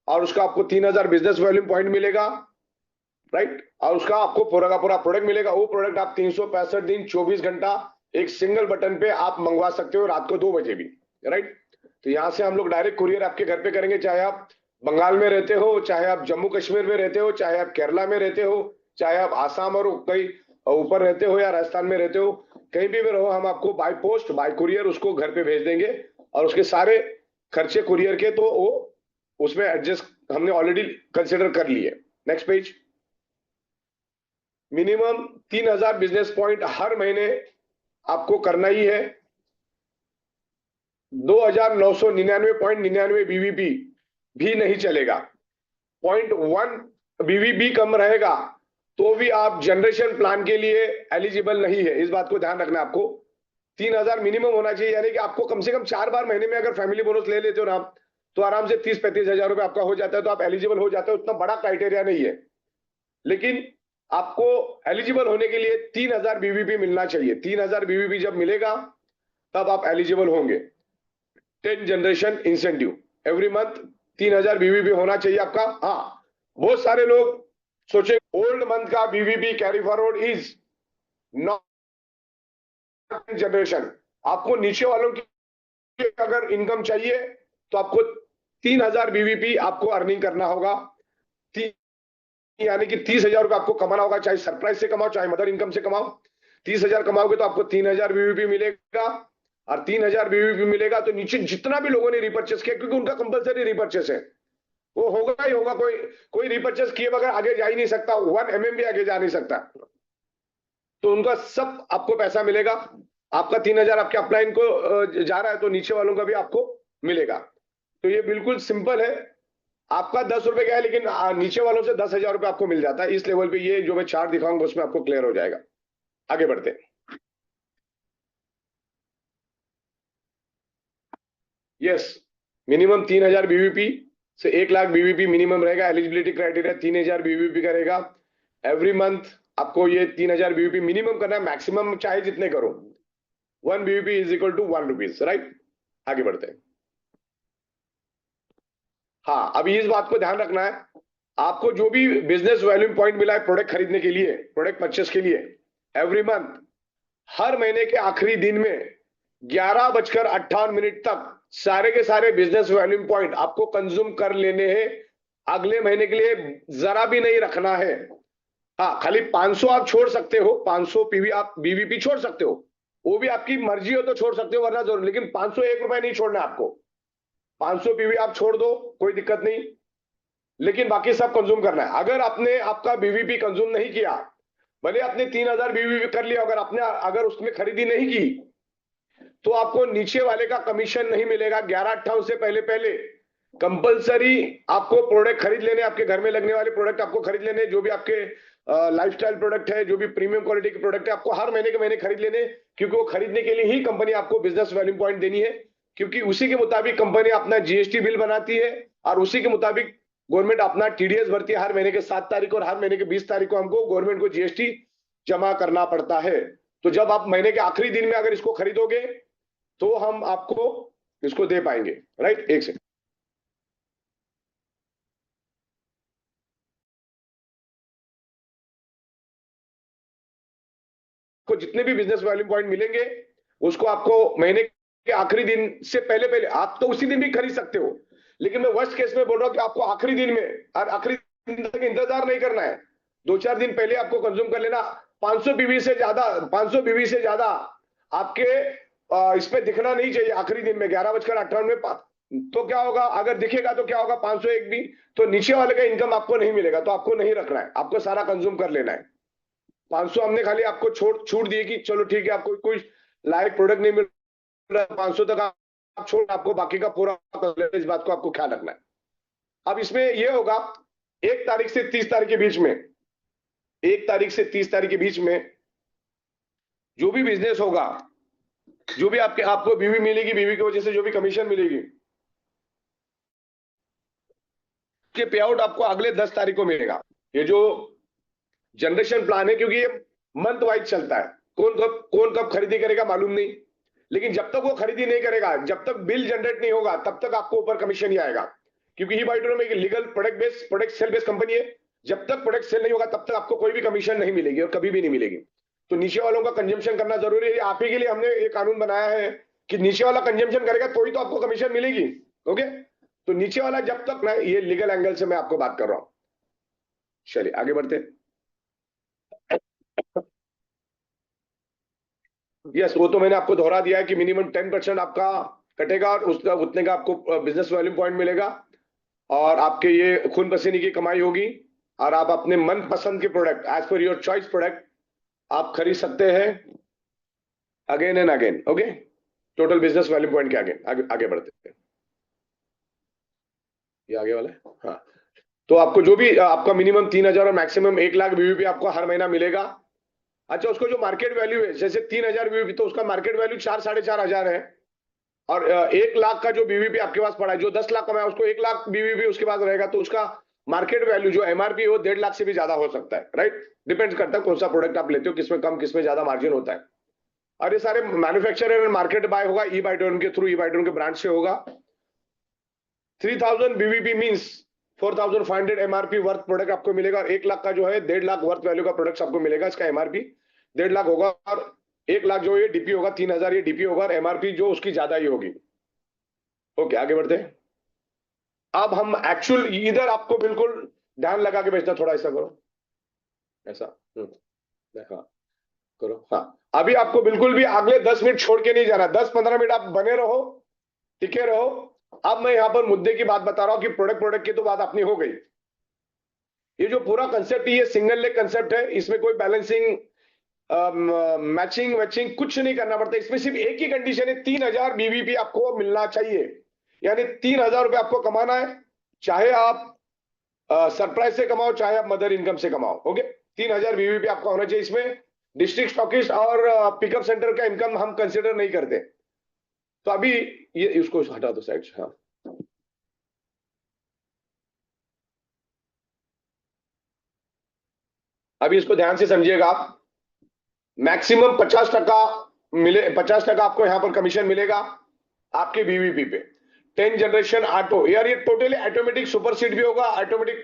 और उसका आपको 3,000 बिजनेस वॉल्यूम पॉइंट मिलेगा, राइट। और उसका आपको पूरा का पूरा प्रोडक्ट मिलेगा। वो प्रोडक्ट आप 365 दिन 24 घंटा एक सिंगल बटन पे आप मंगवा सकते हो, रात को 2 बजे भी, राइट। तो यहां से हम लोग डायरेक्ट कुरियर आपके घर पे करेंगे, चाहे आप बंगाल में रहते हो, चाहे आप जम्मू कश्मीर में रहते हो, चाहे आप केरला में रहते हो, चाहे आप आसाम और कई ऊपर रहते हो या राजस्थान में रहते हो, कहीं भी रहो, हम आपको बाय पोस्ट बाय कुरियर उसको घर पे भेज देंगे। और उसके सारे खर्चे कुरियर के तो वो उसमें एडजस्ट हमने ऑलरेडी कंसिडर कर लिए। Next page. Minimum 3,000 business point हर महीने आपको करना ही है। 2,999.99 बीवीपी भी नहीं चलेगा। 0.1 बीवीपी कम रहेगा तो भी आप जनरेशन प्लान के लिए एलिजिबल नहीं है। इस बात को ध्यान रखना आपको। 3,000 मिनिमम होना चाहिए, यानी कि आपको कम से कम 4 बार महीने में अगर फैमिली बोनस ले लेते हो ना, तो आराम से 30-35 हजार रुपए आपका हो जाता है, तो आप एलिजिबल हो जाते हो। उतना बड़ा क्राइटेरिया नहीं है, लेकिन आपको एलिजिबल होने के लिए 3,000 बीवीपी मिलना चाहिए। 3,000 बीवीपी जब मिलेगा तब आप एलिजिबल होंगे। 10 generation incentive every month 3,000 BVP होना चाहिए आपका। हाँ, बहुत सारे लोग सोचे ओल्ड मंथ का BVP carry forward is not generation. आपको नीचे वालों की अगर इनकम चाहिए तो आपको 3,000 बीवीपी आपको अर्निंग करना होगा। यानी कि 30,000 रुपए आपको कमाना होगा, चाहे सरप्राइज से कमाओ चाहे मदर इनकम से कमाओ। 30,000 कमाओगे तो आपको 3,000 बीवीपी मिलेगा, और 3,000 बीवीपी मिलेगा तो नीचे जितना भी लोगों ने रिपर्चेस किया, क्योंकि उनका कंपलसरी रिपर्चेस है, वो होगा ही होगा। कोई कोई रिपर्चेस किए बगैर आगे जा ही नहीं सकता, 1 mm भी आगे जा नहीं सकता। तो उनका सब आपको पैसा मिलेगा। आपका 3,000 आपके अपलाइन को जा रहा है तो नीचे वालों का भी आपको मिलेगा। तो ये बिल्कुल सिंपल है। आपका 10 रुपए का है, लेकिन नीचे वालों से 10,000 रुपए आपको मिल जाता है। इस लेवल पे ये जो मैं चार्ट दिखाऊंगा उसमें आपको क्लियर हो जाएगा। आगे बढ़ते हैं। यस, मिनिमम 3,000 बीवीपी से 1 लाख बीवीपी मिनिमम रहेगा। एलिजिबिलिटी क्राइटेरिया 3,000 बीवीपी का रहेगा। एवरी मंथ आपको ये 3,000 बीवीपी मिनिमम करना है, मैक्सिमम चाहे जितने करो। 1 BVP is equal to 1 rupees, right. आगे बढ़ते हैं। हाँ, अभी इस बात को ध्यान रखना है, आपको जो भी बिजनेस वैल्यू पॉइंट मिला है प्रोडक्ट खरीदने के लिए, प्रोडक्ट परचेस के लिए, एवरी मंथ हर महीने के आखिरी दिन में 11:58 तक सारे के सारे बिजनेस वैल्यू पॉइंट आपको कंज्यूम कर लेने हैं। अगले महीने के लिए जरा भी नहीं रखना है। हाँ, खाली 500 आप छोड़ सकते हो, 500 पीवी आप बीवीपी छोड़ सकते हो, वो भी आपकी मर्जी हो तो छोड़ सकते हो, वरना जरूर, लेकिन 501 रुपए नहीं छोड़ना आपको। 500 पीवी आप छोड़ दो, कोई दिक्कत नहीं, लेकिन बाकी सब कंज्यूम करना है। अगर आपने आपका बीवीपी कंज्यूम नहीं किया, भले आपने 3,000 बीवीपी कर लिया, अगर उसमें खरीदी नहीं की तो आपको नीचे वाले का कमीशन नहीं मिलेगा। 11/58 से पहले पहले कंपलसरी आपको प्रोडक्ट खरीद लेने, आपके घर में लगने वाले प्रोडक्ट आपको खरीद लेने, जो भी आपके लाइफस्टाइल प्रोडक्ट है, जो भी प्रीमियम क्वालिटी के प्रोडक्ट है, आपको हर महीने के महीने खरीद लेने, क्योंकि वो खरीदने के लिए ही कंपनी आपको बिजनेस वैल्यू पॉइंट देनी है, क्योंकि उसी के मुताबिक कंपनी अपना जीएसटी बिल बनाती है, और उसी के मुताबिक गवर्नमेंट अपना टीडीएस भरती है। हर महीने के 7 तारीख और हर महीने के 20 तारीख को हमको गवर्नमेंट को जीएसटी जमा करना पड़ता है। तो जब आप महीने के आखिरी दिन में अगर इसको खरीदोगे तो हम आपको इसको दे पाएंगे, राइट। एक सेकंड, को जितने भी बिजनेस वैल्यू पॉइंट मिलेंगे उसको आपको महीने के आखिरी दिन से पहले पहले, आप तो उसी दिन भी खरीद सकते हो, लेकिन मैं वर्स्ट केस में बोल रहा हूं कि आपको आखिरी दिन में, और आखिरी दिन तक इंतजार नहीं करना है, 2-4 दिन पहले आपको कंज्यूम कर लेना। 500 बीवी से ज्यादा, 500 बीवी से ज्यादा आपके इसमें दिखना नहीं चाहिए आखिरी दिन में 11:58 में। तो क्या होगा, अगर दिखेगा तो क्या होगा, 501 भी, तो नीचे वाले का इनकम आपको नहीं मिलेगा, तो आपको नहीं रखना है, आपको सारा कंज्यूम कर लेना है। 500 हमने खाली आपको छूट दी कि चलो ठीक है, आपको कोई लायक प्रोडक्ट नहीं मिल रहा, 500 तक आप छोड़, आपको बाकी का पूरा कर लेना, इस बात को आपको ख्याल रखना है। अब इसमें यह होगा, 1 तारीख से 30 तारीख के बीच में, 1 तारीख से 30 तारीख के बीच में जो भी बिजनेस होगा, जो भी आपको बीवी मिलेगी, बीवी की वजह से जो भी कमीशन मिलेगी, के पे आउट आपको अगले 10 तारीख को मिलेगा। ये जो जनरेशन प्लान है, क्योंकि ये मंथ वाइज चलता है, कौन कब खरीदी करेगा मालूम नहीं, लेकिन जब तक वो खरीदी नहीं करेगा, जब तक बिल जनरेट नहीं होगा, तब तक आपको ऊपर कमीशन ही आएगा, क्योंकि ही बाइटोर में एक legal product sale based company है। जब तक प्रोडक्ट सेल नहीं होगा तब तक आपको कोई भी कमीशन नहीं मिलेगी, और कभी भी नहीं मिलेगी। तो नीचे वालों का कंजम्पशन करना जरूरी है। आप ही के लिए हमने ये कानून बनाया है कि नीचे वाला कंजम्पशन करेगा तो ही तो आपको कमीशन मिलेगी। ओके, तो नीचे वाला जब तक ना, ये लीगल एंगल से मैं आपको बात कर रहा हूं। चलिए आगे बढ़ते हैं। यस, वो तो मैंने आपको दोहरा दिया है कि मिनिमम 10% आपका कटेगा, और उसका उतने का आपको बिजनेस वैल्यू पॉइंट मिलेगा, और आपके ये खून पसीने की कमाई होगी, और आप अपने मन पसंद के product, as per your choice product आप खरीद सकते हैं again and again. Okay, total business value point के आगे बढ़ते हैं। ये आगे वाला है, हाँ। तो आपको जो भी आपका मिनिमम 3,000 और मैक्सिमम 1 लाख बीवीपी आपको हर महीना मिलेगा। अच्छा, उसको जो मार्केट वैल्यू है, जैसे 3,000 बीवीपी, तो उसका मार्केट वैल्यू 4-4.5 हजार है, और 1 लाख का जो बीवीपी आपके पास पड़ा है, जो 10 लाख कमाया उसको 1 लाख बीवीपी उसके पास रहेगा, तो उसका मार्केट वैल्यू जो एमआरपी है वो 1.5 लाख से भी ज्यादा हो सकता है, राइट। डिपेंड करता है कौन सा प्रोडक्ट आप लेते हो, किसमें कम किसमें ज्यादा मार्जिन होता है। और ये सारे मैन्युफैक्चरर मार्केट बाय होगा ई बाइटोन के थ्रू, ई बाइटोन के ब्रांड से होगा। 3,000 BVP means 4,500 MRP worth product आपको मिलेगा, और 1 लाख का जो है 1.5 लाख वर्थ वैल्यू का प्रोडक्ट आपको मिलेगा। इसका एमआरपी 1.5 लाख होगा, और 1 लाख जो ये डीपी होगा, 3,000 ये डीपी होगा, और एमआरपी जो उसकी ज्यादा ही होगी। ओके, आगे बढ़ते हैं। अब हम एक्चुअल इधर आपको बिल्कुल ध्यान लगा के बेचना, थोड़ा ऐसा करो, ऐसा हाँ करो, हाँ। अभी आपको बिल्कुल भी अगले 10 मिनट छोड़ के नहीं जाना, 10-15 मिनट आप बने रहो, टिके रहो। अब मैं यहां पर मुद्दे की बात बता रहा हूं कि प्रोडक्ट की तो बात अपनी हो गई। ये जो पूरा कंसेप्ट है, ये सिंगल लेग कंसेप्ट है, इसमें कोई बैलेंसिंग मैचिंग मैचिंग कुछ नहीं करना पड़ता। इसमें सिर्फ एक ही कंडीशन है, 3,000 बीवीपी आपको मिलना चाहिए, यानी 3,000 रुपए आपको कमाना है, चाहे आप सरप्राइज से कमाओ, चाहे आप मदर इनकम से कमाओ। ओके, 3,000 बीवीपी आपका होना चाहिए। इसमें डिस्ट्रिक्ट स्टॉकिस्ट और पिकअप सेंटर का इनकम हम कंसिडर नहीं करते। तो अभी ये इसको हटा दो साइड से, हाँ। अभी इसको ध्यान से समझिएगा आप। मैक्सिमम 50% मिले, 50% आपको यहां पर कमीशन मिलेगा आपके बीवीपी पे। 10 जनरेशन ऑटो, यार ये टोटली ऑटोमेटिक सुपर सीड भी होगा, ऑटोमेटिक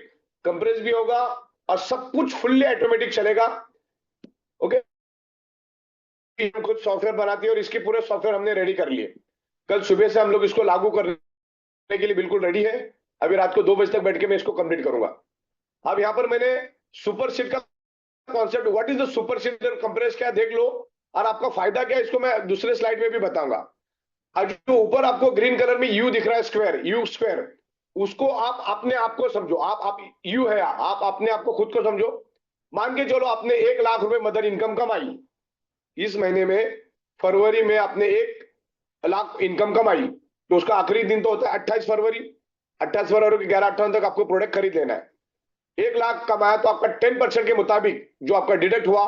कंप्रेस भी होगा, और सब कुछ फुल्ली ऑटोमेटिक चलेगा। ओके, हम खुद सॉफ्टवेयर बनाती है, और इसके पूरे सॉफ्टवेयर हमने रेडी कर लिए। कल सुबह से हम लोग इसको लागू करने के लिए बिल्कुल रेडी है। अभी रात को 2 बजे तक बैठ के मैं इसको कंप्लीट करूंगा। अब यहां पर मैंने सुपर सीड का concept, what is the super seeder compress क्या देख लो, और आपका फायदा क्या है इसको मैं दूसरे स्लाइड में भी बताऊंगा। और जो ऊपर आपको ग्रीन कलर में यू दिख रहा है, स्क्वायर, यू स्क्वायर, उसको आप अपने आप को समझो, आप यू है, आप अपने आप को खुद को समझो। मान के चलो आपने 1 लाख रुपए मदर इनकम कमाई इस महीने में, फरवरी में आपने 1 लाख इनकम कमाई, तो उसका आखिरी दिन तो होता है 28 फरवरी। 28 फरवरी के 11-58 तक आपको प्रोडक्ट खरीद लेना है। 1 लाख कमाया तो आपका 10% के मुताबिक जो आपका डिडक्ट हुआ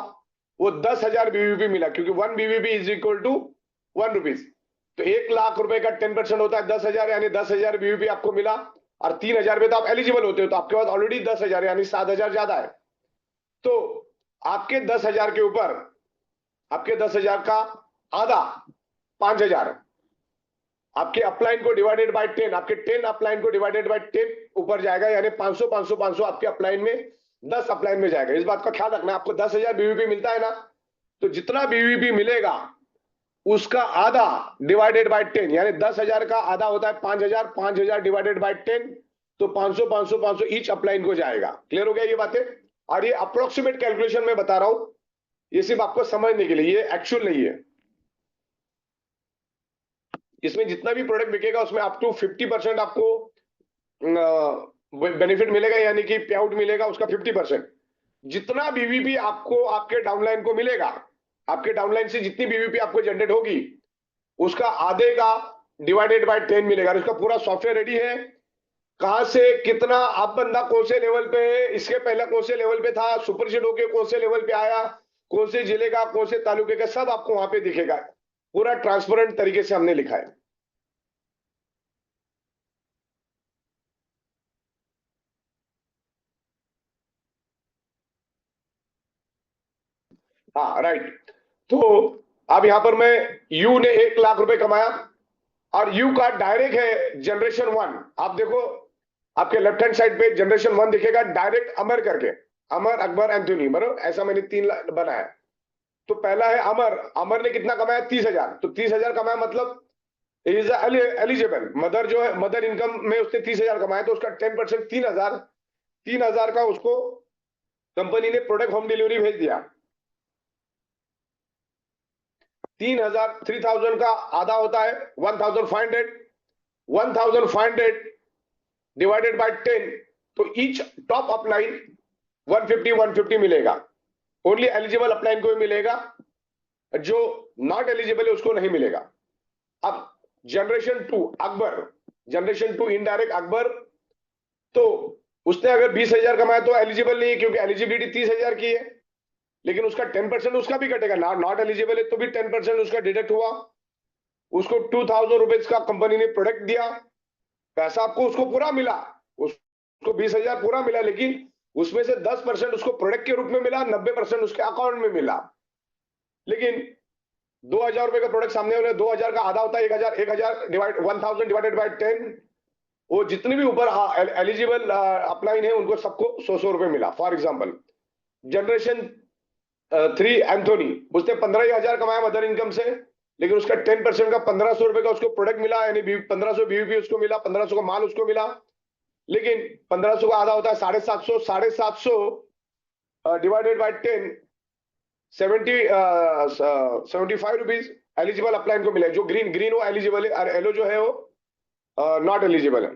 वो 10,000 बीवीपी मिला, क्योंकि 1 BVP is equal to 1 rupees. तो 1 लाख रुपए का 10% होता है 10,000, यानी 10,000 बीवीपी आपको मिला, और 3,000 पे तो आप एलिजिबल होते हो, तो आपके पास ऑलरेडी 10,000 यानी 7,000 ज्यादा है। तो आपके 10,000 के ऊपर आपके 10,000 का आधा 5,000 आपके अपलाइन को डिवाइडेड बाय 10, आपके 10 अपलाइन को डिवाइडेड बाय 10 ऊपर जाएगा, यानी 500 500 500 आपके अपलाइन में 10 अपलाइन में जाएगा। इस बात का ख्याल रखना, आपको 10,000 बीवीपी मिलता है ना, तो जितना बीवीपी मिलेगा उसका आधा डिवाइडेड बाय 10, यानी 10,000 का आधा होता है 5,000, 5,000 डिवाइडेड बाय 10, तो 500 500 500 ईच अपलाइन को जाएगा। क्लियर हो गया ये बातें? और ये अप्रोक्सीमेट कैलकुलेशन में बता रहा हूं, ये सिर्फ आपको समझने के लिए, ये एक्चुअल नहीं है। इसमें जितना भी प्रोडक्ट बिकेगा उसमें अप टू 50% आपको बेनिफिट मिलेगा, यानी कि पे आउट मिलेगा उसका 50%। जितना बीवीपी आपको आपके डाउनलाइन को मिलेगा, आपके डाउनलाइन से जितनी बीवीपी आपको जनरेट होगी उसका आधे का डिवाइडेड बाय 10 मिलेगा। इसका पूरा सॉफ्टवेयर रेडी है, कहां से कितना, अब बंदा कौन से लेवल पे है, इसके पहले कौन से लेवल पे था, सुपरसीड होके कौन से लेवल पे आया, कौन से जिले का, कौन से तालुके का, सब आपको वहां पे दिखेगा। पूरा ट्रांसपेरेंट तरीके से हमने लिखा है। हाँ राइट। तो अब यहां पर मैं यू ने 1 लाख रुपए कमाया, और यू का डायरेक्ट है जनरेशन 1। आप देखो आपके लेफ्ट हैंड साइड पे जनरेशन 1 दिखेगा, डायरेक्ट अमर करके, अमर अकबर एंथोनी, बराबर ऐसा मैंने 3 बनाया। तो पहला है अमर, अमर ने कितना कमाया 30,000, तो 30,000 कमाया मतलब इज एलिजिबल। मदर जो है मदर इनकम में उसने 30,000 कमाया, तो उसका 10% 3,000, 3,000 का उसको कंपनी ने प्रोडक्ट होम डिलीवरी भेज दिया। 3,000 3,000 का आधा होता है 1,500, 1,500 डिवाइडेड बाय 10, तो ईच टॉप अपलाइन 150 150 मिलेगा। ओनली एलिजिबल अपलाइन को ही मिलेगा, जो नॉट एलिजिबल है उसको नहीं मिलेगा। अब generation 2 Akbar, generation 2 indirect Akbar, तो उसने अगर 20,000 कमाया तो एलिजिबल नहीं है, क्योंकि एलिजिबिलिटी 30,000 की है, लेकिन उसका 10% उसका भी कटेगा, नॉट एलिजिबल है तो भी 10% उसका डिडक्ट हुआ। उसको 2,000 रुपीज का कंपनी ने प्रोडक्ट दिया, पैसा आपको उसको पूरा मिला, उसको 20,000 पूरा मिला, लेकिन उसमें से 10% उसको प्रोडक्ट के रूप में मिला, 90% उसके अकाउंट में मिला। लेकिन 2,000 रुपए का प्रोडक्ट सामने वाले 2,000 का आधा होता है 1,000, 1,000 डिवाइड 1,000 डिवाइडेड बाय 10, वो जितने भी ऊपर एलिजिबल अपलाइन है उनको सबको 100 रुपए मिला। फॉर एग्जाम्पल जनरेशन 3 एंथोनी, उसने 15,000 कमाया मदर इनकम से, लेकिन उसका 10% का 1,500 रुपए का उसको प्रोडक्ट मिला, यानी 1,500 बीवीपी उसको मिला, 1,500 का माल उसको मिला। लेकिन 1,500 का आधा होता है 750, 750 divided by 10, 75 rupees eligible upline को मिला। जो ग्रीन ग्रीन वो एलिजिबल है और येलो जो है वो नॉट एलिजिबल है।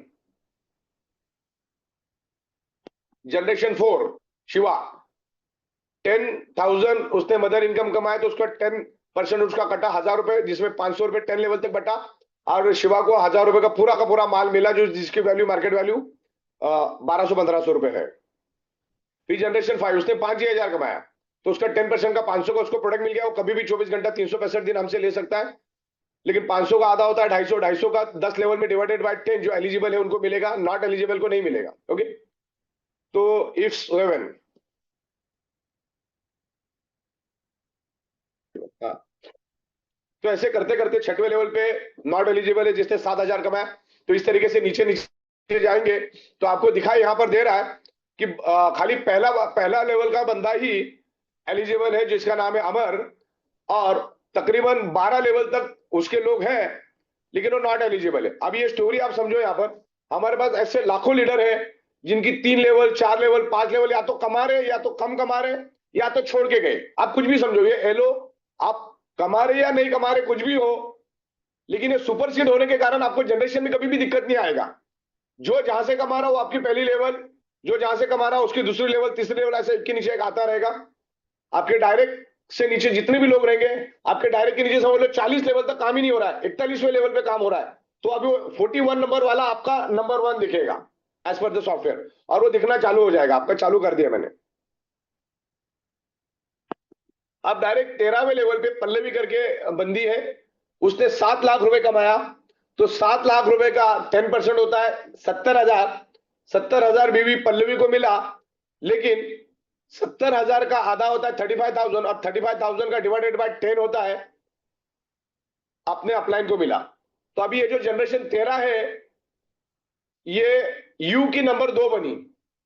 जनरेशन 4 शिवा, 10,000 उसने मदर इनकम कमाया तो उसका 10% उसका कटा 1,000 रुपए, जिसमें 500 रुपए 10 लेवल तक बटा, और शिवा को 1,000 रुपए का पूरा माल मिला, जो जिसकी वैल्यू मार्केट वैल्यू 1,200-1,500 रुपए है। फिर जनरेशन 5 उसने 5,000 कमाया तो उसका 10% का 500 का उसको प्रोडक्ट मिल गया। वो कभी भी 24 घंटा 365 दिन हमसे ले सकता है, लेकिन 500 का आधा होता है 250, 250 का 10 लेवल में डिवाइडेड बाय 10 जो एलिजिबल है उनको मिलेगा, नॉट एलिजिबल को नहीं मिलेगा। ओके, तो इफ 7 तो ऐसे करते करते 6वें लेवल पे नॉट एलिजिबल है जिसने 7,000 कमाया, तो इस तरीके से नीचे नीचे जाएंगे तो आपको दिखाई यहां पर दे रहा है कि खाली पहला लेवल का बंदा ही एलिजिबल है जिसका नाम है अमर, और तकरीबन 12 लेवल तक उसके लोग हैं लेकिन वो नॉट एलिजिबल है। अब ये स्टोरी आप समझो, यहां पर हमारे पास ऐसे लाखों लीडर हैं जिनकी 3 लेवल 4 लेवल 5 लेवल या तो कमा रहे या तो कम कमा रहे या तो छोड़ के गए। आप कुछ भी समझो, ये एलो आप कमा रहे या नहीं कमा रहे कुछ भी हो, लेकिन ये सुपरसीड होने के कारण आपको जनरेशन में कभी भी दिक्कत नहीं आएगा। जो जहां से कमा रहा हो आपकी पहली लेवल, जो जहां से कमा रहा हो उसकी दूसरी लेवल, तीसरी लेवल, ऐसे एक के नीचे एक आता रहेगा। आपके डायरेक्ट से नीचे जितने भी लोग रहेंगे, आपके डायरेक्ट के नीचे समझ लो 40 लेवल तक काम ही नहीं हो रहा है, 41वें लेवल पे काम हो रहा है, तो अभी 41 नंबर वाला आपका नंबर 1 दिखेगा एज पर द सॉफ्टवेयर, और वो दिखना चालू हो जाएगा। आपका चालू कर दिया मैंने। अब डायरेक्ट 13वें लेवल पे पल्लवी करके बंदी है, उसने 7 लाख रुपए कमाया, तो 7 लाख रुपए का 10% होता है 70,000। 70,000 बीवी पल्लवी को मिला, लेकिन 70,000 का आधा होता है 35,000, और 35,000 का डिवाइडेड बाय 10 होता है अपने अपलाइन को मिला। तो अभी ये जो जनरेशन 13 है ये यू की नंबर 2 बनी,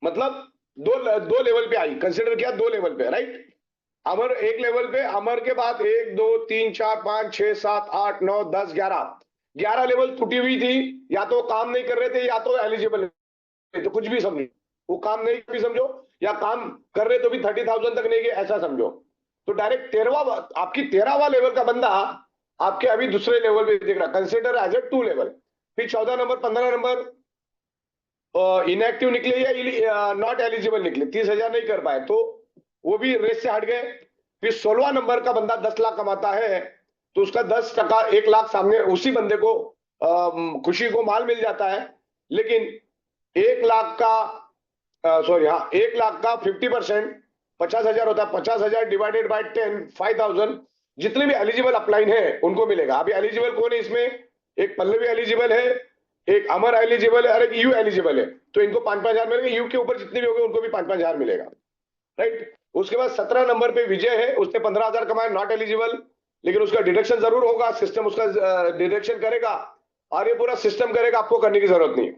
मतलब दो लेवल पे आई, कंसिडर किया 2 लेवल पे, राइट। अमर एक लेवल पे, अमर के बाद 1 2 3 4 5 6 7 8 9 10 11 लेवल टूटी हुई थी, या तो काम नहीं कर रहे थे या तो एलिजिबल, तो कुछ भी समझो, वो काम नहीं भी समझो या काम कर रहे तो भी 30,000 तक नहीं गए ऐसा समझो। तो डायरेक्ट 13वां, आपकी 13वां लेवल का बंदा आपके अभी दूसरे लेवल पे दिख रहा, कंसिडर एज ए 2 लेवल। फिर 14 नंबर 15 नंबर इनएक्टिव निकले या नॉट एलिजिबल निकले, 30,000 नहीं कर पाए तो वो भी रेस से हट गए। फिर 16वां नंबर का बंदा 10 लाख कमाता है तो उसका 10%, 1 लाख सामने उसी बंदे को खुशी को माल मिल जाता है, लेकिन 1 लाख का 1 लाख का 50% 50,000 होता है, 50,000 डिवाइडेड बाय 10 5,000, जितने भी एलिजिबल अपलाइन है उनको मिलेगा। अभी एलिजिबल कौन है इसमें, एक पल्लवी एलिजिबल है, एक अमर एलिजिबल है और एक यू एलिजिबल है, तो इनको 5,000 मिलेगा। यू के ऊपर जितने भी होंगे उनको भी 5,000 मिलेगा, राइट। उसके बाद 17 नंबर पे विजय है, उसने 15,000 कमाया, नॉट एलिजिबल, लेकिन उसका डिडक्शन जरूर होगा, सिस्टम उसका डिडक्शन करेगा और ये पूरा सिस्टम करेगा, आपको करने की जरूरत नहीं।